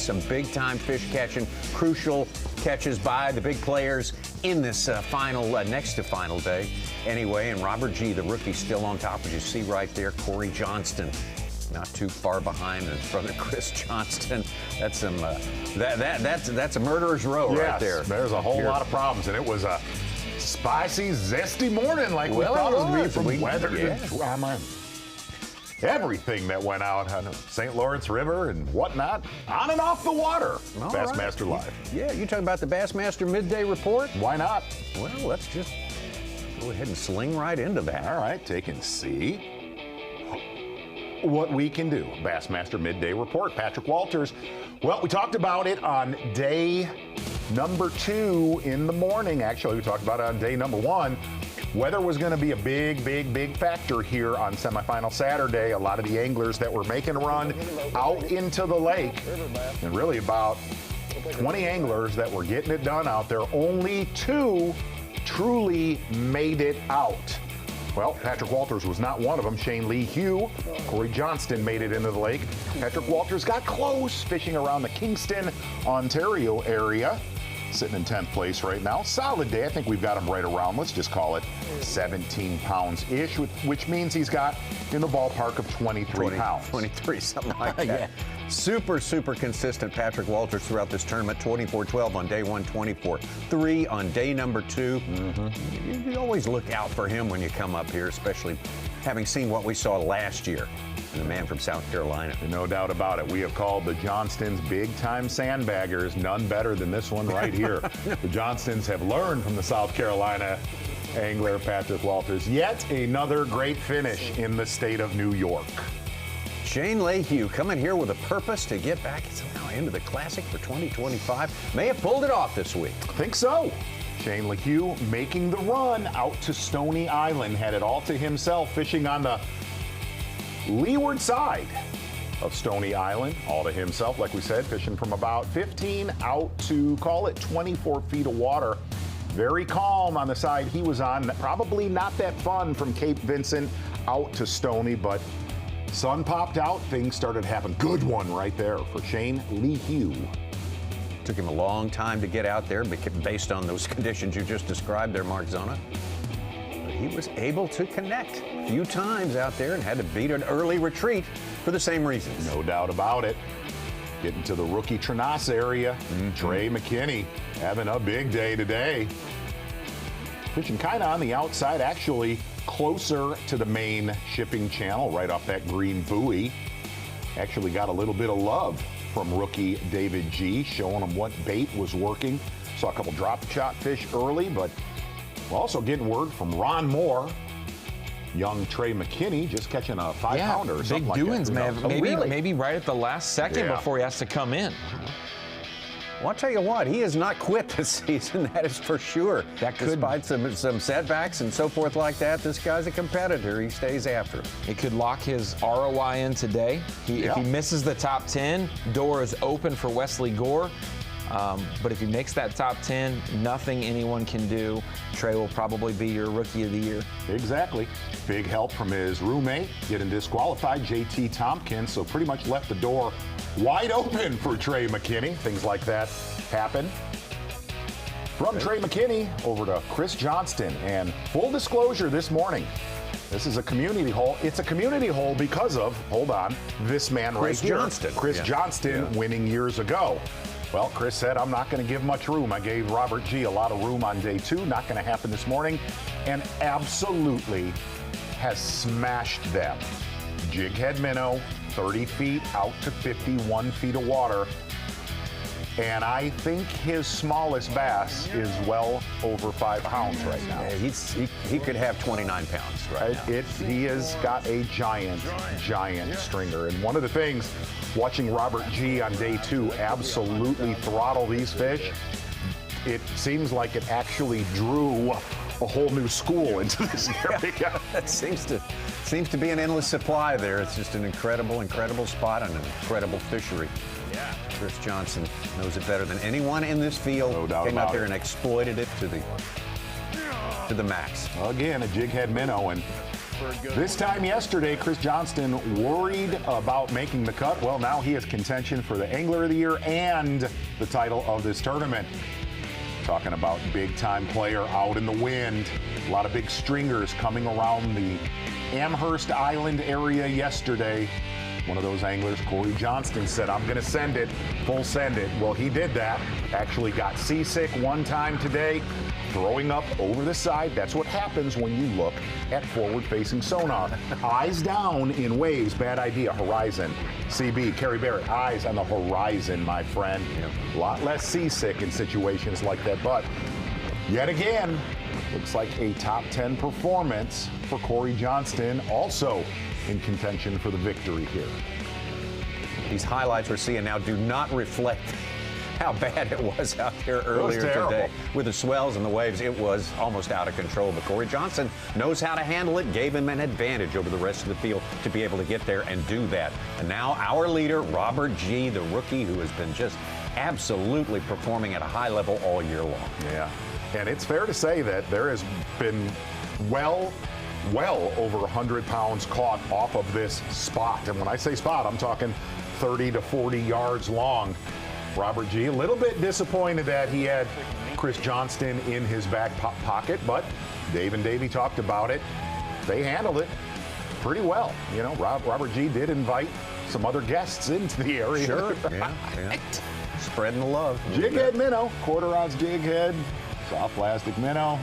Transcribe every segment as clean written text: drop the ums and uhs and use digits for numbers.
Some big-time fish catching, crucial catches by the big players in this next to final day. Anyway, and Robert G., the rookie, still on top, as you see right there. Corey Johnston, not too far behind his brother Chris Johnston. That's some that's a murderer's row right there. There's a whole lot of problems, and it was a spicy, zesty morning like we thought it was going to be from weather to drama. Everything that went out on the St. Lawrence River and whatnot, on and off the water. Bassmaster Live. Yeah, you talking about the Bassmaster Midday Report? Why not? Well, let's just go ahead and sling right into that. All right, take and see what we can do. Bassmaster Midday Report. Patrick Walters. Well, we talked about it on day number 2 in the morning. Actually, we talked about it on day number 1. Weather was going to be a big factor here on semifinal Saturday. A lot of the anglers that were making a run out into the lake, and really about 20 anglers that were getting it done out there. Only 2 truly made it out. Well, Patrick Walters was not one of them. Shane Lee Hugh, Corey Johnston made it into the lake. Patrick Walters got close fishing around the Kingston, Ontario area. Sitting in 10th place right now. Solid day. I think we've got him right around, let's just call it 17 pounds-ish, which means he's got in the ballpark of 23 pounds. 23, something like that. Yeah. Super consistent Patrick Walters throughout this tournament. 24-12 on day 1, 24-3 on day number 2. You always look out for him when you come up here, especially having seen what we saw last year. And the man from South Carolina. No doubt about it. We have called the Johnstons big-time sandbaggers. None better than this one right here. The Johnstons have learned from the South Carolina angler, Patrick Walters. Yet another great finish in the state of New York. Shane Layhew coming here with a purpose to get back somehow into the Classic for 2025. May have pulled it off this week. I think so. Shane Layhew making the run out to Stony Island. Had it all to himself, fishing on the leeward side of Stony Island, all to himself, like we said, fishing from about 15 out to, call it 24 feet of water. Very calm on the side he was on. Probably not that fun from Cape Vincent out to Stony, but sun popped out, things started to happen. Good one right there for Shane Layhew. Took him a long time to get out there based on those conditions you just described there, Mark Zona. He was able to connect a few times out there and had to beat an early retreat for the same reasons. No doubt about it. Getting to the rookie Trenasse area. Trey McKinney having a big day today. Fishing kind of on the outside, actually closer to the main shipping channel, right off that green buoy. Actually got a little bit of love from rookie David G, showing him what bait was working. Saw a couple drop shot fish early, but we're also getting word from Ron Moore. Young Trey McKinney just catching a 5-pounder or something like that. Big doings, man. Maybe right at the last second before he has to come in. Well, I'll tell you what, he has not quit this season, that is for sure. Despite some setbacks and so forth like that, this guy's a competitor. He stays after it. It could lock his ROI in today. If he misses the top 10, door is open for Wesley Gore. But if he makes that top 10, nothing anyone can do. Trey will probably be your Rookie of the Year. Exactly. Big help from his roommate, getting disqualified, JT Tompkins, so pretty much left the door wide open for Trey McKinney. Things like that happen. From Trey McKinney over to Chris Johnston. And full disclosure this morning, this is a community hole. It's a community hole because of, hold on, this man right here. Chris Johnston winning years ago. Well, Chris said, I'm not going to give much room. I gave Robert G a lot of room on day 2. Not going to happen this morning. And absolutely has smashed them. Jighead minnow, 30 feet out to 51 feet of water. And I think his smallest bass is well over 5 pounds right now. Yeah, he could have 29 pounds right now. He has got a giant stringer. And one of the things, watching Robert G on day 2 absolutely throttle these fish, it seems like it actually drew a whole new school into this area. That seems to be an endless supply there. It's just an incredible spot and an incredible fishery. Yeah. Chris Johnson knows it better than anyone in this field. No doubt Came about out there it. and exploited it to the max. Again, a jighead minnow, and This time yesterday, Chris Johnston worried about making the cut. Well, now he has contention for the Angler of the Year and the title of this tournament. Talking about big-time player out in the wind. A lot of big stringers coming around the Amherst Island area yesterday. One of those anglers, Corey Johnston, said, I'm going to send it, full send it. Well, he did that. Actually got seasick one time today, throwing up over the side. That's what happens when you look at forward-facing sonar. Eyes down in waves, bad idea. Horizon. CB, Kerry Barrett, eyes on the horizon, my friend. A lot less seasick in situations like that. But yet again, looks like a top 10 performance for Corey Johnston, also in contention for the victory here. These highlights we're seeing now do not reflect how bad it was out there earlier today. With the swells and the waves, it was almost out of control. But Corey Johnston knows how to handle it, gave him an advantage over the rest of the field to be able to get there and do that. And now our leader, Robert G., the rookie, who has been just absolutely performing at a high level all year long. Yeah, and it's fair to say that there has been well over 100 pounds caught off of this spot. And when I say spot, I'm talking 30 to 40 yards long. Robert G., a little bit disappointed that he had Chris Johnston in his back pocket, but Dave and Davey talked about it. They handled it pretty well. You know, Robert G. did invite some other guests into the area. Sure, yeah. Spreading the love. Jig head minnow, quarter ounce jig head, soft plastic minnow.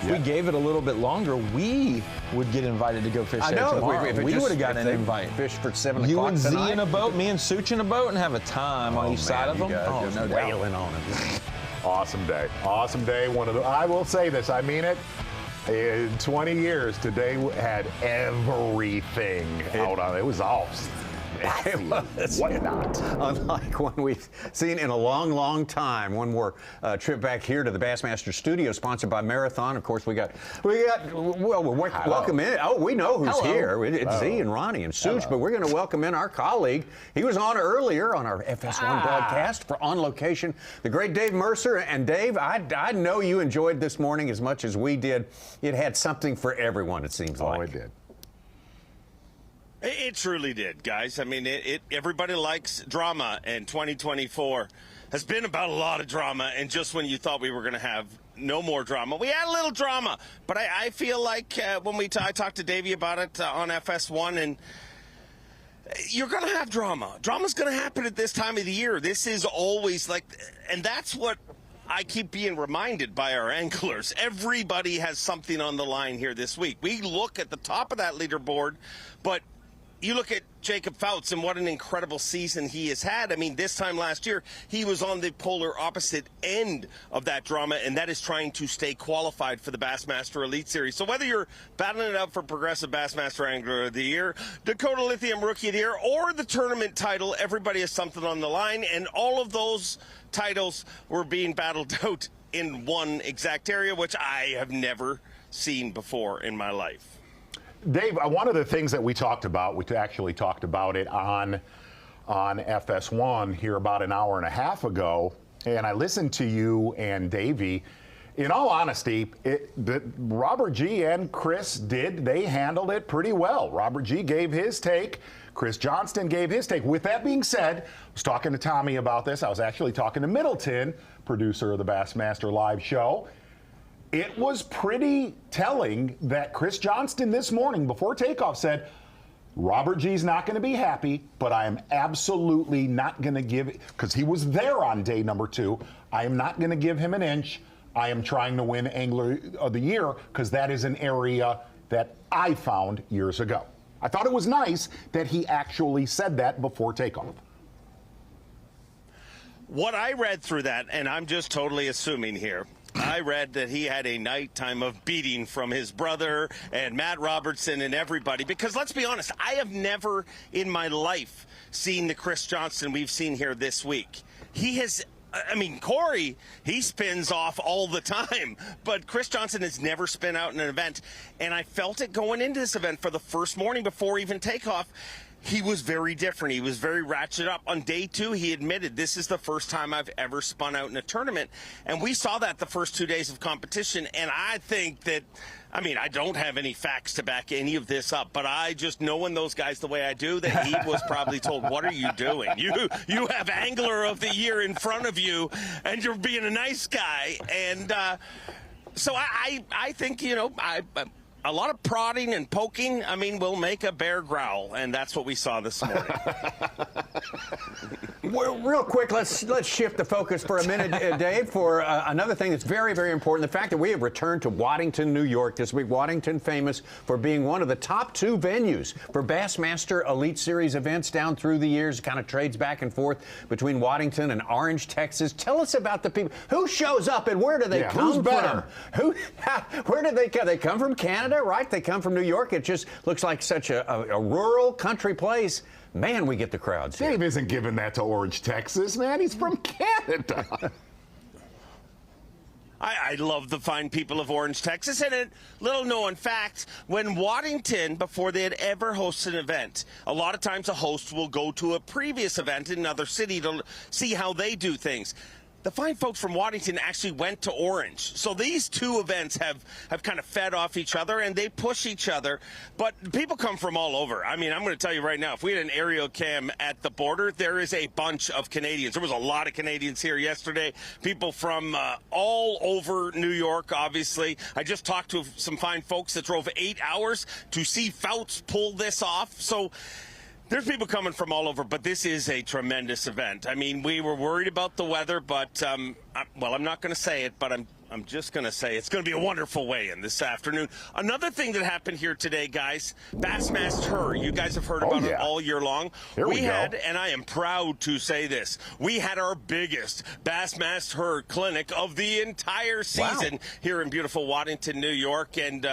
If we gave it a little bit longer, we would get invited to go fish there tomorrow. If we would have gotten an invite. Fish for 7 o'clock You and Z tonight. in a boat, me and Such in a boat, and have a time on each side of them. Oh, no wailing on it. Awesome day. Awesome day. I will say this, I mean it. In 20 years, today had everything out on it. It was all whatnot. Unlike one we've seen in a long, long time. One more trip back here to the Bassmaster studio, sponsored by Marathon. Of course, we got welcome in. Oh, we know who's here. It's Z and Ronnie and Such, but we're going to welcome in our colleague. He was on earlier on our FS1 broadcast for On Location, the great Dave Mercer. And Dave, I know you enjoyed this morning as much as we did. It had something for everyone, it seems like. Oh, it did. It truly did, guys. I mean, everybody likes drama, and 2024 has been about a lot of drama. And just when you thought we were going to have no more drama, we had a little drama. But I feel like when I talked to Davey about it on FS1, and you're going to have drama. Drama's going to happen at this time of the year. This is always like, and that's what I keep being reminded by our anglers. Everybody has something on the line here this week. We look at the top of that leaderboard, but you look at Jacob Fouts and what an incredible season he has had. I mean, this time last year, he was on the polar opposite end of that drama, and that is trying to stay qualified for the Bassmaster Elite Series. So whether you're battling it out for Progressive Bassmaster Angler of the Year, Dakota Lithium Rookie of the Year, or the tournament title, everybody has something on the line, and all of those titles were being battled out in one exact area, which I have never seen before in my life. Dave, one of the things that we talked about, we actually talked about it on FS1 here about an hour and a half ago, and I listened to you and Davey. In all honesty, Robert G. and Chris they handled it pretty well. Robert G. gave his take. Chris Johnston gave his take. With that being said, I was talking to Tommy about this. I was actually talking to Middleton, producer of the Bassmaster Live show. It was pretty telling that Chris Johnston this morning before takeoff said, Robert G's not going to be happy, but I am absolutely not going to give it, because he was there on day number 2. I am not going to give him an inch. I am trying to win Angler of the Year, because that is an area that I found years ago. I thought it was nice that he actually said that before takeoff. What I read through that, and I'm just totally assuming here, I read that he had a nighttime of beating from his brother and Matt Robertson and everybody. Because let's be honest, I have never in my life seen the Chris Johnston we've seen here this week. He has, I mean, Corey, he spins off all the time. But Chris Johnston has never spin out in an event. And I felt it going into this event for the first morning before even takeoff. he was very different. He was very ratchet up. On day 2, he admitted, this is the first time I've ever spun out in a tournament. And we saw that the first 2 days of competition. And I think that, I mean, I don't have any facts to back any of this up, but I just, knowing those guys the way I do, that he was probably told, what are you doing? You have Angler of the Year in front of you, and you're being a nice guy. And so I think, you know, a lot of prodding and poking, I mean, will make a bear growl, and that's what we saw this morning. Well, real quick, let's shift the focus for a minute, Dave, for another thing that's very, very important. The fact that we have returned to Waddington, New York this week. Waddington famous for being one of the top 2 venues for Bassmaster Elite Series events down through the years. Kind of trades back and forth between Waddington and Orange, Texas. Tell us about the people. Who shows up and where do they come from? Where do they come? They come from Canada, right? They come from New York. It just looks like such a rural country place. Man, we get the crowds here. Dave isn't giving that to Orange, Texas, man. He's from Canada. I love the fine people of Orange, Texas. And a little known fact, when Waddington, before they had ever hosted an event, a lot of times a host will go to a previous event in another city to see how they do things. The fine folks from Waddington actually went to Orange. So these 2 events have kind of fed off each other, and they push each other. But people come from all over. I mean, I'm going to tell you right now, if we had an aerial cam at the border, there is a bunch of Canadians. There was a lot of Canadians here yesterday. People from all over New York, obviously. I just talked to some fine folks that drove 8 hours to see Fouts pull this off. So there's people coming from all over, but this is a tremendous event. I mean, we were worried about the weather, but, well, I'm not going to say it, but I'm just going to say it's going to be a wonderful weigh-in this afternoon. Another thing that happened here today, guys, Bassmaster. You guys have heard about it all year long. Here we had, go. and I am proud to say this, we had our biggest Bassmaster clinic of the entire season here in beautiful Waddington, New York, and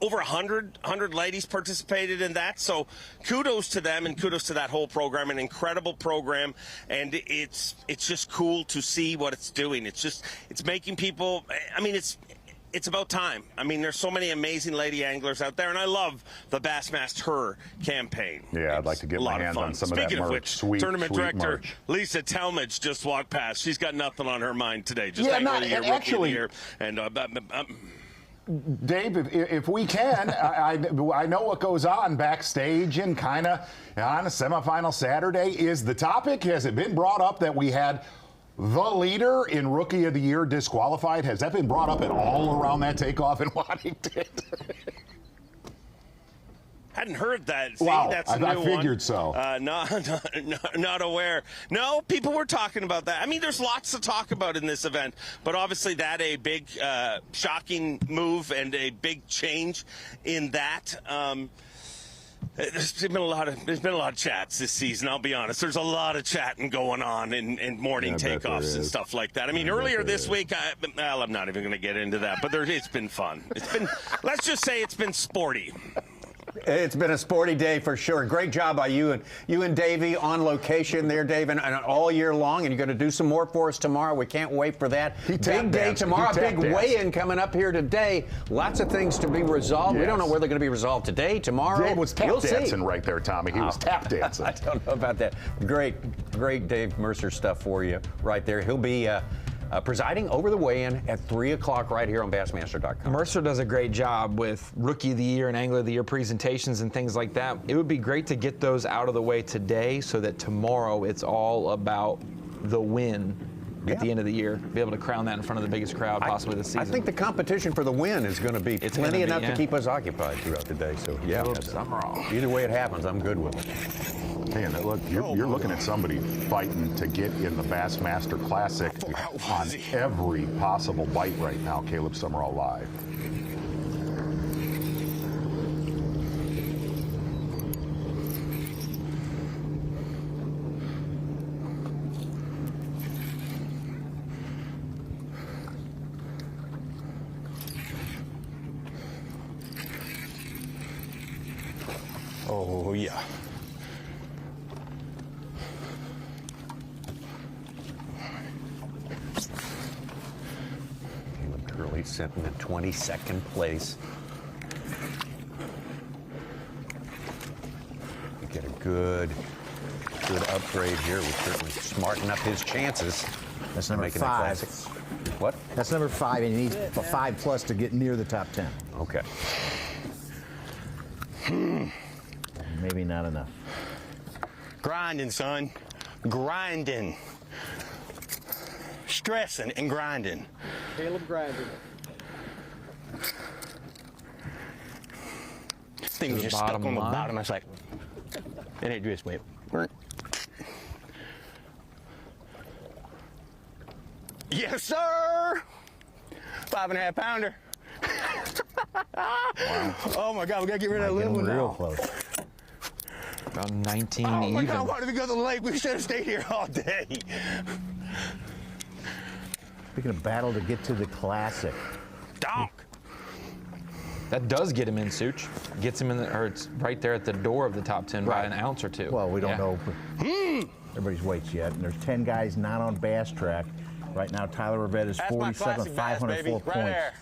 over 100 ladies participated in that. So kudos to them and kudos to that whole program. An incredible program, and it's just cool to see what it's doing. It's making people. I mean, it's about time. I mean, there's so many amazing lady anglers out there, and I love the Bassmaster campaign. Yeah, I'd like to get my hands on some of that merch. Speaking of which, sweet tournament director merch. Lisa Talmadge just walked past. She's got nothing on her mind today. Just actually, and Dave, if we can, I know what goes on backstage and kind of on a semifinal Saturday. Is the topic, has it been brought up that we had the leader in Rookie of the Year disqualified? Has that been brought up at all around that takeoff in Waddington? Hadn't heard that. See, wow, that's a new I figured so. Not aware. No, people were talking about that. I mean, there's lots to talk about in this event, but obviously that a big, shocking move and a big change in that. There's been a lot of chats this season. I'll be honest. There's a lot of chatting going on in morning takeoffs and stuff like that. I mean, earlier this week, I'm not even going to get into that, but it's been fun. Let's just say it's been sporty. It's been a sporty day for sure. Great job by you and Davey on location there, Dave, and all year long. And you're going to do some more for us tomorrow. We can't wait for that. Big day tomorrow. Big weigh-in coming up here today. Lots of things to be resolved. Yes. We don't know where they're going to be resolved today, tomorrow. Dave was tap dancing right there, Tommy. He was tap dancing. I don't know about that. Great Dave Mercer stuff for you right there. He'll be presiding over the weigh-in at 3 o'clock right here on Bassmaster.com. Mercer does a great job with Rookie of the Year and Angler of the Year presentations and things like that. It would be great to get those out of the way today so that tomorrow it's all about the win at the end of the year. Be able to crown that in front of the biggest crowd possibly this season. I think the competition for the win is going to be plenty enough to keep us occupied throughout the day. So, yeah, either way it happens, I'm good with it. Man, look, you're looking at somebody fighting to get in the Bassmaster Classic on every possible bite right now. Caleb Summerall live. Oh, yeah. Curley sitting in 22nd place. We get a Good upgrade here. We're certainly smarten up his chances. That's number making the 5. classics. What? That's number 5, and he needs a 5+ to get near the top 10. Okay. Maybe not enough. Grinding, son. Grinding. Stressing and grinding. Caleb grinding. Thing was just stuck on the bottom. I was like, it ain't just went. Yes, sir. 5.5 pounder. Wow. Oh my God, we gotta get rid of that little one Real now. close. About 19 Oh my even. God, why did we go to the lake? We should have stayed here all day. Speaking of battle to get to the classic. Donk. That does get him in, Such. Gets him in, or it's right there at the door of the top 10 by an ounce or two. Well, we don't Yeah. know everybody's weights yet, and there's 10 guys not on Bass track. Right now, Tyler Rivette is That's my 47 classic with bass, 504 baby. Right there.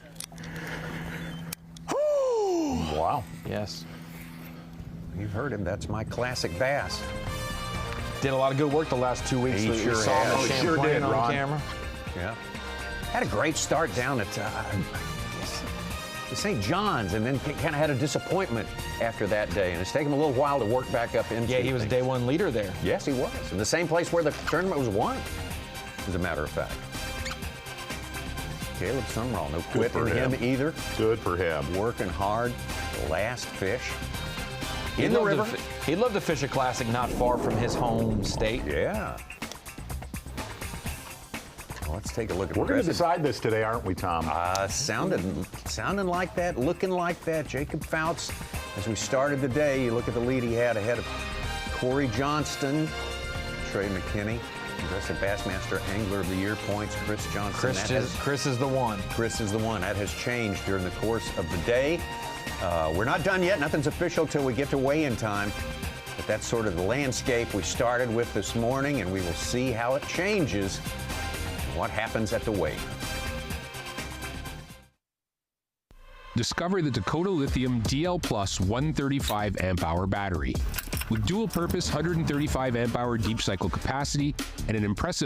points. Wow. Yes. You've heard him. That's my classic bass. Did a lot of good work the last 2 weeks. He We sure saw him has. at Oh, he sure Champlain did, on Ron. camera. Yeah. Had a great start down at St. John's, and then kind of had a disappointment after that day, and it's taken him a little while to work back up into Yeah, he was things. day one leader there. Yes, he was. In the same place where the tournament was won, as a matter of fact. Caleb Sumrall, no quit for in him him. either. Good for him. Working hard. Last fish. He'd In the love to river. He'd love to fish a classic not far from his home state. Yeah. Well, let's take a look at We're the going rest to of decide this today, aren't we, Tom? sounding like that, looking like that. Jacob Fouts, as we started the day, you look at the lead he had ahead of Corey Johnston, Trey McKinney, Progressive Bassmaster Angler of the Year points, Chris Johnson. Chris is the one. Chris is the one. That has changed during the course of the day. We're not done yet. Nothing's official till we get to weigh-in time. But that's sort of the landscape we started with this morning, and we will see how it changes and what happens at the weigh-in. Discover the Dakota Lithium DL Plus 135 amp-hour battery. With dual-purpose 135 amp-hour deep cycle capacity and an impressive